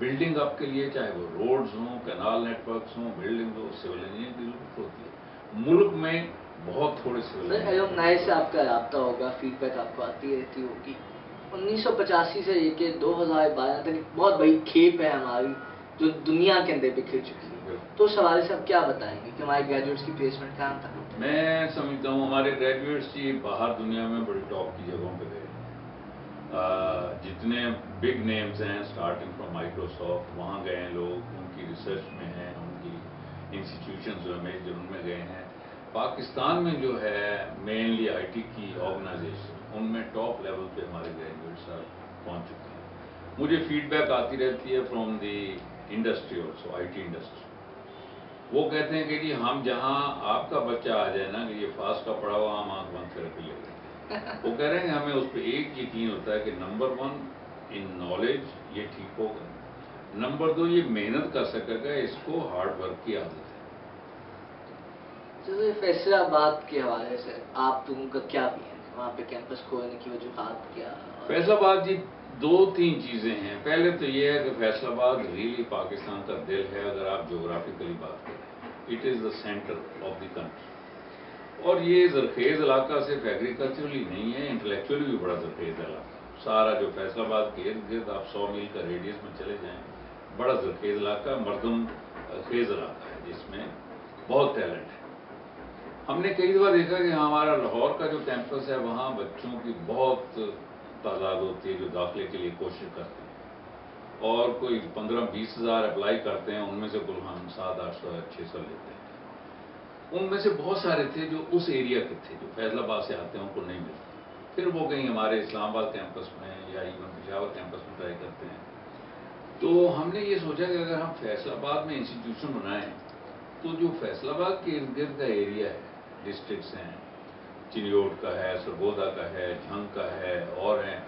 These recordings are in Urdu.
بلڈنگ اپ کے لیے چاہے وہ روڈز ہوں، کینال نیٹ ورکس ہوں، بلڈنگ ہو، سول انجینئرنگ کی ضرورت ہوتی ہے. ملک میں بہت تھوڑے سول سر ایلومنائی سے آپ کا رابطہ ہوگا، فیڈ بیک آپ کو آتی رہتی ہوگی. 1985 سے لے کے 2012 تک ایک بہت بڑی کھیپ ہے ہماری جو دنیا کے اندر بکھر چکی ہے. تو اس حوالے سے آپ کیا بتائیں گے کہ ہمارے گریجویٹس کی پلیسمنٹ کہاں تک؟ میں سمجھتا ہوں ہمارے گریجویٹس جی باہر دنیا میں بڑی ٹاپ کی جگہوں پہ گئے. جتنے بگ نیمز ہیں اسٹارٹنگ فرام مائکروسافٹ وہاں گئے ہیں لوگ، ان کی ریسرچ میں ہیں، ان کی انسٹیٹیوشنز جو ہیں ان میں گئے ہیں. پاکستان میں جو ہے مینلی آئی ٹی کی آرگنائزیشن ان میں ٹاپ لیول پہ ہمارے گریجویٹس پہنچ چکے ہیں. مجھے فیڈ بیک آتی رہتی ہے from the industry also, I T industry. وہ کہتے ہیں کہ جی ہم جہاں آپ کا بچہ آ جائے نا کہ یہ فاسٹ کا پڑھا ہوا ہم آنکھ بند کر کے لے گئے. وہ کہہ رہے ہیں کہ ہمیں اس پہ ایک یقین ہوتا ہے کہ نمبر 1 ان نالج یہ ٹھیک ہوگا، نمبر 2 یہ محنت کر سکے گا، اس کو ہارڈ ورک کی عادت ہے. فیصلہ آباد کے حوالے سے آپ لوگوں کا کیا بھی ہے وہاں پہ کیمپس کھولنے کی وجوہات کیا؟ فیصل آباد جی 2-3 چیزیں ہیں. پہلے تو یہ ہے کہ فیصل آباد ریلی پاکستان کا دل ہے اگر آپ جغرافیکلی بات کریں. It is the centre of the country. اور یہ زرخیز علاقہ صرف ایگریکلچرلی نہیں ہے، انٹلیکچولی بھی بڑا زرخیز علاقہ. سارا جو فیصل آباد کے ارد گرد آپ 100 میل کا ریڈیس میں چلے جائیں، بڑا زرخیز علاقہ، مردم خیز علاقہ ہے جس میں بہت ٹیلنٹ ہے. ہم نے کئی دفعہ دیکھا کہ ہمارا لاہور کا جو کیمپس ہے وہاں بچوں کی بہت تعداد ہوتی ہے جو داخلے کے لیے کوشش کرتے ہیں، اور کوئی 15-20 ہزار اپلائی کرتے ہیں، ان میں سے کل ہم 700-800-600 لیتے ہیں. ان میں سے بہت سارے تھے جو اس ایریا کے تھے، جو فیضل آباد سے آتے ہیں، ان کو نہیں ملتے. پھر وہ کہیں ہمارے اسلام آباد کیمپس میں یا ایون پشاور کیمپس میں ٹرائی کرتے ہیں. تو ہم نے یہ سوچا کہ اگر ہم فیصل آباد میں انسٹیٹیوشن بنائیں تو جو فیصل آباد کے ارد گرد کا ایریا ہے، ڈسٹرکٹس ہیں، چنیوٹ کا ہے، سرگودا کا ہے، جھنگ کا ہے اور ہیں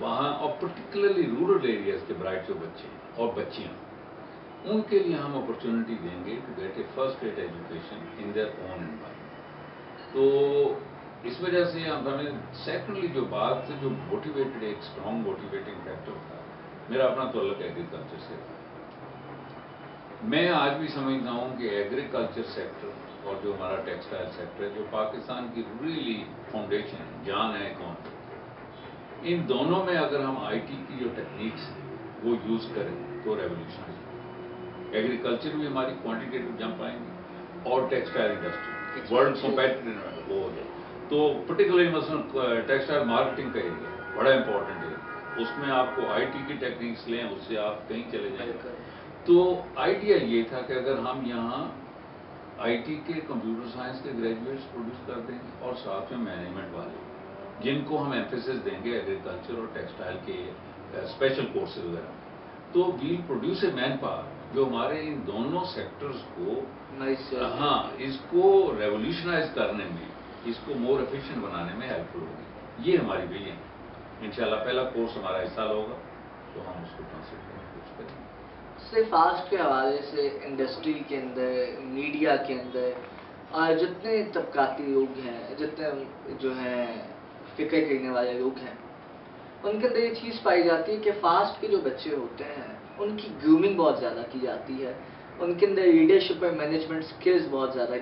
وہاں، اور پرٹیکولرلی رورل ایریاز کے برائٹ جو بچے ہیں اور بچیاں، ان کے لیے ہم اپرچونٹی دیں گے to get a first rate education in their own environment. تو اس وجہ سے ہمیں سیکنڈلی جو بات جو موٹیویٹڈ، ایک اسٹرانگ موٹیویٹنگ فیکٹر تھا، میرا اپنا تعلق ایگریکلچر سے تھا. میں آج بھی سمجھتا ہوں کہ ایگریکلچر سیکٹر اور جو ہمارا ٹیکسٹائل سیکٹر ہے جو پاکستان کی ریلی فاؤنڈیشن ہے، جان ہے اکانومی، ان دونوں میں اگر ہم آئی ٹی کی جو ٹیکنیکس ہیں وہ یوز کریں تو ریولیوشن. ایگریکلچر بھی ہماری کوانٹیٹیو جمپ آئیں گی اور ٹیکسٹائل انڈسٹری ورلڈ کمپیٹیٹو ہو جائے. تو پرٹیکولرلی مثلا ٹیکسٹائل مارکیٹنگ کا ایریا بڑا امپورٹنٹ ہے. اس میں آپ کو آئی ٹی کی ٹیکنیکس لیں، اس سے آپ کہیں چلے جائیں. تو آئیڈیا یہ تھا کہ اگر ہم یہاں آئی ٹی کے، کمپیوٹر سائنس کے گریجویٹس پروڈیوس کر دیں گے اور ساتھ میں مینجمنٹ والے جن کو ہم ایمفیسس دیں گے ایگریکلچر اور ٹیکسٹائل کے اسپیشل کورسز وغیرہ، تو will produce a manpower جو ہمارے ان دونوں سیکٹرز کو اس کو ریولیوشنائز کرنے میں، اس کو مور ایفیشینٹ بنانے میں ہیلپ فل ہوگی. یہ ہماری ویژن ہے. انشاءاللہ پہلا کورس ہمارا اس سال ہوگا تو ہم اس کو ٹرانسلیٹ کرنے کی کوشش کریں گے. صرف فاسٹ کے حوالے سے انڈسٹری کے اندر، میڈیا کے اندر، اور جتنے طبقاتی لوگ ہیں، جتنے جو ہیں فکر کرنے والے لوگ ہیں، ان کے اندر یہ چیز پائی جاتی ہے کہ فاسٹ کے جو بچے ہوتے ہیں ان کی گرومنگ بہت زیادہ کی جاتی ہے. ان کے اندر لیڈرشپ اور مینجمنٹ سکلز بہت زیادہ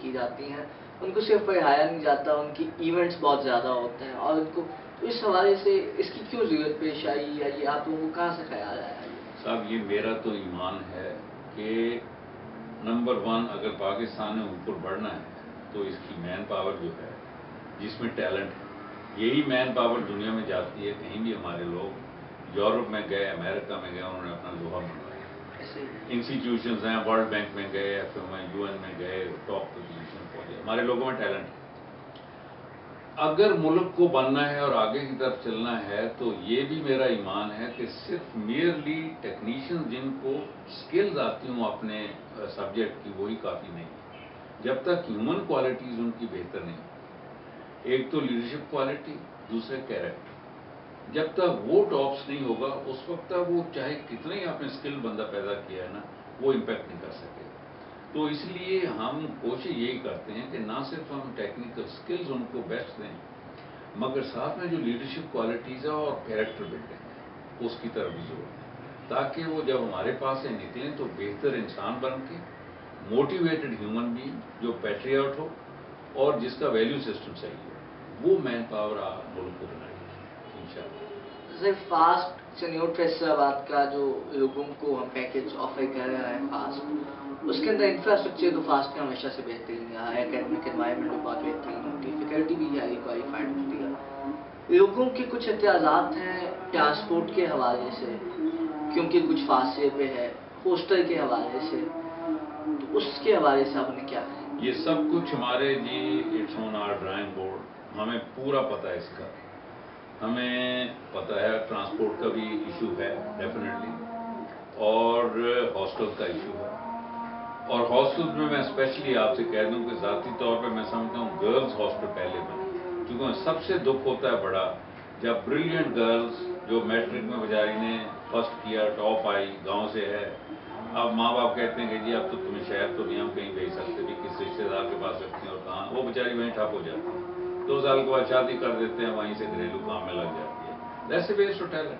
کی جاتی ہیں. ان کو صرف پڑھایا نہیں جاتا، ان کی ایونٹس بہت زیادہ ہوتے ہیں. اور ان کو تو اس حوالے سے اس کی کیوں ضرورت پیش آئی، یا یہ آپ لوگوں کو کہاں سے خیال آیا؟ صاحب یہ میرا تو ایمان ہے کہ نمبر 1 اگر پاکستان نے اوپر بڑھنا ہے تو اس کی مین پاور جو ہے جس میں ٹیلنٹ ہے، یہی مین پاور دنیا میں جاتی ہے. کہیں بھی ہمارے لوگ یورپ میں گئے، امریکہ میں گئے، انہوں نے اپنا لوہا منوایا. انسٹیٹیوشنز ہیں، ورلڈ بینک میں گئے، F M I, U N میں گئے، ٹاپ پوزیشن پہنچے. ہمارے لوگوں میں ٹیلنٹ ہے. اگر ملک کو بننا ہے اور آگے کی طرف چلنا ہے تو یہ بھی میرا ایمان ہے کہ صرف میئرلی ٹیکنیشین جن کو سکلز آتی ہوں اپنے سبجیکٹ کی وہی کافی نہیں. جب تک ہیومن کوالٹیز ان کی بہتر نہیں، ایک تو لیڈرشپ کوالٹی، دوسرے کیریکٹر، جب تک وہ ٹاپس نہیں ہوگا اس وقت تک وہ چاہے کتنا ہی آپ نے اسکل بندہ پیدا کیا ہے نا، وہ امپیکٹ نہیں کر سکے. تو اس لیے ہم کوشش یہی کرتے ہیں کہ نہ صرف ہم ٹیکنیکل سکلز ان کو بیسٹ دیں، مگر ساتھ میں جو لیڈرشپ کوالٹیز ہے اور کیریکٹر بلڈنگ ہے اس کی طرف بھی زور دیں. تاکہ وہ جب ہمارے پاس سے نکلیں تو بہتر انسان بن کے موٹیویٹڈ ہیومن بینگ جو پیٹریاٹ ہو اور جس کا ویلیو سسٹم صحیح ہو، وہ مین پاور ملک کو بنائے گی انشاءاللہ۔ سر فاسٹ چنیوٹ فیصلہ آباد کا جو لوگوں کو ہم پیکیج آفر کر رہے ہیں فاسٹ، اس کے اندر انفراسٹرکچر تو فاسٹ کا ہمیشہ سے بہترین رہا ہے، اکیڈمک انوائرمنٹ بھی بہت بہترین ہوتی ہے، فیکلٹی بھی ہائی کوالیفائڈ ہوتی ہے۔ لوگوں کے کچھ اعتراضات ہیں ٹرانسپورٹ کے حوالے سے، کیونکہ کچھ فاصلے پہ ہے، ہاسٹل کے حوالے سے، تو اس کے حوالے سے آپ نے کیا کہیں؟ یہ سب کچھ ہمارے جی it's on our drawing board, ہمیں پورا پتہ ہے اس کا، ہمیں پتہ ہے ٹرانسپورٹ کا بھی ایشو ہے ڈیفینیٹلی، اور ہاسٹل کا ایشو ہے، اور ہاسٹل میں میں اسپیشلی آپ سے کہہ دوں کہ ذاتی طور پہ میں سمجھتا ہوں گرلز ہاسٹل پہلے بنے، کیونکہ سب سے دکھ ہوتا ہے بڑا جب بریلینٹ گرلز جو میٹرک میں بیچاری نے فرسٹ کیا، ٹاپ آئی، گاؤں سے ہے، اب ماں باپ کہتے ہیں کہ جی اب تو تمہیں شہر تو نہیں ہم کہیں بھیج سکتے بھی، کس رشتے دار کے پاس رکھتے ہیں اور کہاں، وہ بیچاری وہیں ٹھپ ہو جاتی ہے، 2 سال کے بعد شادی کر دیتے ہیں، وہیں سے گھریلو کام میں لگ جاتی ہے، ایسے ویسٹ ہوٹل ہے۔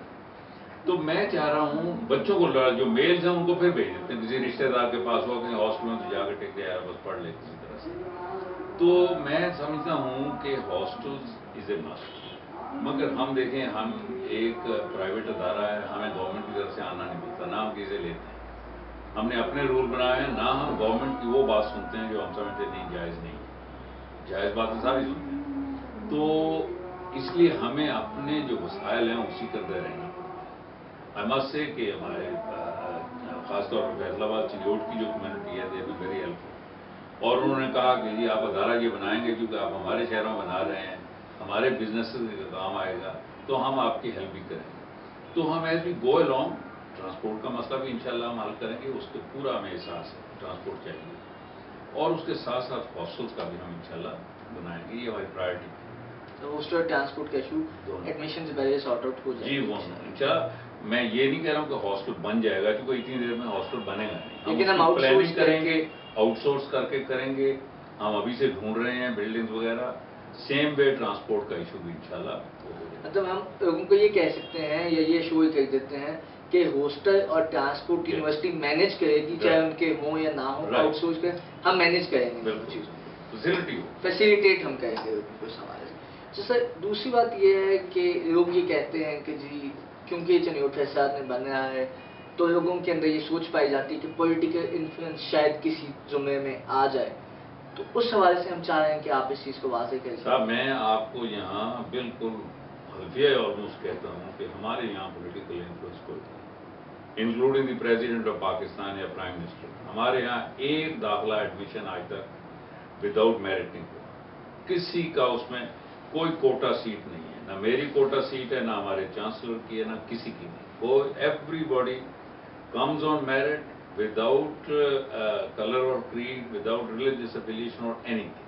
تو میں چاہ رہا ہوں بچوں کو جو میلز ہیں ان کو پھر بھیج دیتے ہیں کسی رشتے دار کے پاس، ہو کہیں ہاسٹل میں تو جا کے ٹک گیا بس پڑھ لے کسی طرح سے۔ تو میں سمجھتا ہوں کہ ہاسٹلز از اے مسٹ، مگر ہم دیکھیں ہم ایک پرائیویٹ ادارہ ہے، ہمیں گورنمنٹ کی طرف سے آنا نہیں ملتا، نہ ہم چیزیں لیتے ہیں، ہم نے اپنے رول بنائے ہیں، نہ ہم گورنمنٹ کی وہ بات سنتے ہیں جو ہم سمجھتے نہیں جائز نہیں ہے، جائز باتیں ساری سنتے ہیں، تو اس لیے ہمیں اپنے جو وسائل ہیں اسی کے اندر رہنا پڑتا ہے۔ آئی مسٹ سے کہ ہمارے خاص طور پر فیصل آباد چنیوٹ کی جو کمیونٹی ہے دے بی ویری ہیلپفل، اور انہوں نے کہا کہ جی آپ ادارہ یہ بنائیں گے کیونکہ آپ ہمارے شہروں میں بنا رہے ہیں، ہمارے بزنس کا کام آئے گا تو ہم آپ کی ہیلپ بھی کریں گے، تو ہم as we go along transport کا مسئلہ بھی انشاءاللہ ہم حل کریں گے، اس کے پورا ہمیں احساس ہے ٹرانسپورٹ چاہیے، اور اس کے ساتھ ساتھ ہاسٹلس کا بھی ہم انشاءاللہ بنائیں گے، یہ ہماری پرائرٹی ہے۔ ہاسٹل ٹرانسپورٹ کا ایشو ایڈمیشن سے پہلے سارٹ آؤٹ ہو جائے جی وہ انشاءاللہ، میں یہ نہیں کہہ رہا ہوں کہ ہاسٹل بن جائے گا کیونکہ اتنی دیر میں ہاسٹل بنے گا نہیں، لیکن ہم ہم آؤٹ پلاننگ سورس کریں گے، آؤٹ سورس کر کے کریں گے، ہم ابھی سے ڈھونڈ رہے ہیں بلڈنگز وغیرہ، سیم وے ٹرانسپورٹ کا ایشو بھی انشاءاللہ مطلب ہم لوگوں کو یہ کہہ سکتے ہیں یا یہ شو کر دیتے ہیں کہ ہاسٹل اور ٹرانسپورٹ یونیورسٹی مینیج کرے گی، چاہے ان کے ہوں یا نہ ہوں، آؤٹ سورس کریں، ہم مینیج کریں گے ان چیزوں کو، فیسلٹی ہو، فیسیلیٹیٹ ہم کریں گے اس حوالے سے۔ تو سر دوسری بات یہ ہے کہ لوگ یہ کہتے ہیں کہ جی کیونکہ یہ چنیوٹ فیصلات میں بن رہا ہے تو لوگوں کے اندر یہ سوچ پائی جاتی ہے کہ پولیٹیکل انفلوئنس شاید کسی زمرے میں آ جائے، تو اس حوالے سے ہم چاہ رہے ہیں کہ آپ اس چیز کو واضح کریں۔ صاحب میں آپ کو یہاں بالکل حلفیہ آلموسٹ کہتا ہوں کہ ہمارے یہاں پولیٹیکل انفلوئنس کوئی نہیں، including the president of Pakistan یا پرائم منسٹر، ہمارے یہاں ایک داخلہ ایڈمیشن آج تک وداؤٹ میرٹ نہیں ہوا، کسی کا اس میں کوئی کوٹا سیٹ نہیں ہے، نہ میری کوٹا سیٹ ہے، نہ ہمارے چانسلر کی ہے، نہ کسی کی نہیں، وہ every body comes on merit without color or creed, without religious affiliation or anything.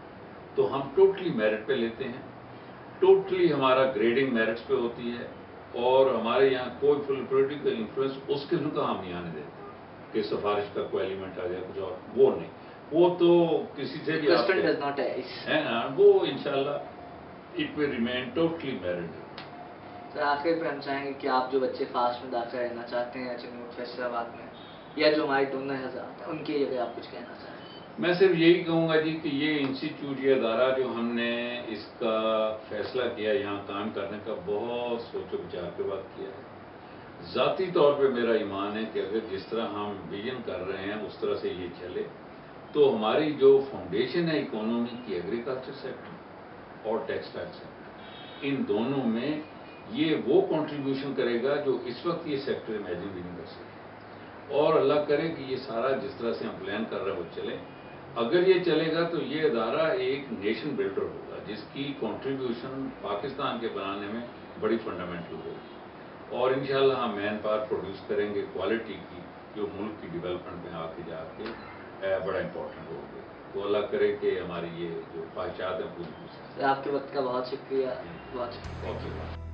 تو ہم ٹوٹلی میرٹ پہ لیتے ہیں، ٹوٹلی ہمارا گریڈنگ میرٹس پہ ہوتی ہے، اور ہمارے یہاں کوئی پولیٹیکل انفلوئنس اس قسم کا ہم نہیں آنے دیتے کہ سفارش کا کوئی ایلیمنٹ آ جائے کچھ اور، وہ نہیں، وہ تو کسی سے بھی آپ ہے نا، وہ انشاءاللہ it will remain totally merit. Sir آخر پہ ہم چاہیں گے کہ آپ جو بچے فاسٹ میں داخلہ لینا چاہتے ہیں چنیوٹ فیصل آباد میں، یا جو ہمارے ڈونر حضرات ہیں ان کے لیے آپ کچھ کہنا چاہیں؟ میں صرف یہی کہوں گا جی کہ یہ انسٹیٹیوٹ، یہ ادارہ جو ہم نے اس کا فیصلہ کیا یہاں کام کرنے کا، بہت سوچ و بچار کے بعد کیا ہے۔ ذاتی طور پہ میرا ایمان ہے کہ اگر جس طرح ہم ویژن کر رہے ہیں اس طرح سے یہ چلے تو ہماری جو فاؤنڈیشن ہے اکانومی کی، ایگریکلچر سیکٹر اور ٹیکسٹائل سیکٹر، ان دونوں میں یہ وہ کنٹریبیوشن کرے گا جو اس وقت یہ سیکٹر امیجن بھی نہیں کر سکتے، اور اللہ کرے کہ یہ سارا جس طرح سے ہم پلان کر رہے ہیں وہ چلے۔ اگر یہ چلے گا تو یہ ادارہ ایک نیشن بلڈر ہوگا جس کی کنٹریبیوشن پاکستان کے بنانے میں بڑی فنڈامنٹل ہوگی، اور انشاءاللہ ہم مین پاور پروڈیوس کریں گے کوالٹی کی، جو ملک کی ڈیولپمنٹ میں آگے جا کے بڑا امپورٹنٹ ہوگی۔ تو اللہ کرے کہ ہماری یہ جو خواہشات ہیں پوری ہو سکیں۔ آپ کے وقت کا بہت شکریہ، بہت شکریہ۔